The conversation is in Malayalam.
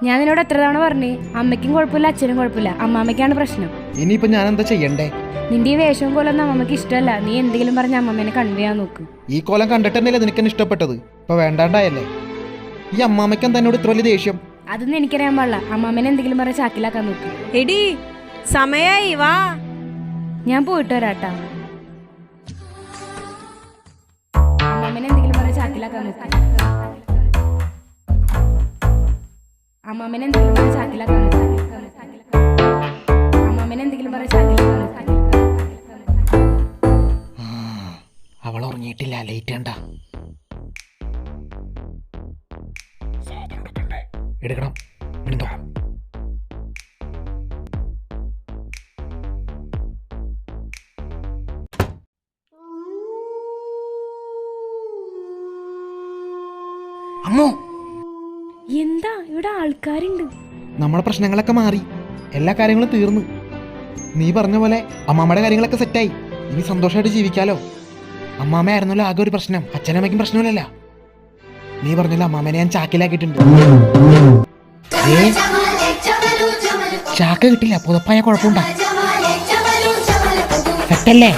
ഞാൻ നിന്നോട് എത്ര തവണ പറഞ്ഞു, അമ്മയ്ക്കും കുഴപ്പമില്ല അച്ഛനും കുഴപ്പമില്ല, അമ്മാമ്മയ്ക്കാണ് പ്രശ്നം. ഇനിയിപ്പോ ഞാൻ എന്താ ചെയ്യണ്ടേ? നിന്റെ ഈ വേഷവും കോലൊന്നും അമ്മമ്മയ്ക്ക് ഇഷ്ടമല്ല. നീ എന്തെങ്കിലും പറഞ്ഞ അമ്മമ്മേനെ കൺവേ ചെയ്യാൻ നോക്ക്. ഈ കോലം കണ്ടിട്ട് തന്നെയല്ലേ നിനക്കെന്നെ ഇഷ്ടപ്പെട്ടത്? ഇപ്പൊ വേണ്ടാണ്ടായല്ലേ? ഈ അമ്മാമ്മയ്ക്ക് എന്താ എന്നോട് ഇത്ര വലിയ ദേഷ്യം? അതൊന്നും എനിക്കറിയാൻ പാടില്ല. അമ്മാമ്മേനെ എന്തെങ്കിലും പറഞ്ഞ ചാക്കിലാക്കാൻ നോക്ക്. എടി സമയായി, വാ. ഞാൻ പോയിട്ട് വരാട്ടാ. അമ്മാമ്മേനെ എന്തെങ്കിലും പറഞ്ഞ ചാക്കിലാക്കാൻ നോക്ക്. അമ്മാമ്മേനെ എന്തെങ്കിലും പറഞ്ഞ ചാക്കിലാക്കാൻ നോക്ക്. അമ്മാമ്മേനെ എന്തെങ്കിലും പറഞ്ഞ ചാക്കിലാക്കാൻ നോക്ക്. അവൾ ഉറങ്ങിയിട്ടില്ല, ലേറ്റ് കണ്ട. എടുക്കണം. എന്തോ അമ്മോ, എന്താ ഇവിടെ ആൾക്കാരുണ്ട്? നമ്മളെ പ്രശ്നങ്ങളൊക്കെ മാറി, എല്ലാ കാര്യങ്ങളും തീർന്നു. നീ പറഞ്ഞ പോലെ അമ്മാമ്മയുടെ കാര്യങ്ങളൊക്കെ സെറ്റായി. ഇനി സന്തോഷമായിട്ട് ജീവിക്കാലോ. അമ്മാമ്മയായിരുന്നല്ലോ ആകെ ഒരു പ്രശ്നം, അച്ഛനമ്മയ്ക്കും പ്രശ്നമില്ലല്ല. നീ പറഞ്ഞല്ലോ അമ്മാമ്മേനെ ഞാൻ ചാക്കിലാക്കിയിട്ടുണ്ട്. ചാക്ക് കിട്ടില്ല, പുതപ്പായ കുഴപ്പമുണ്ടാ. സെറ്റല്ലേ?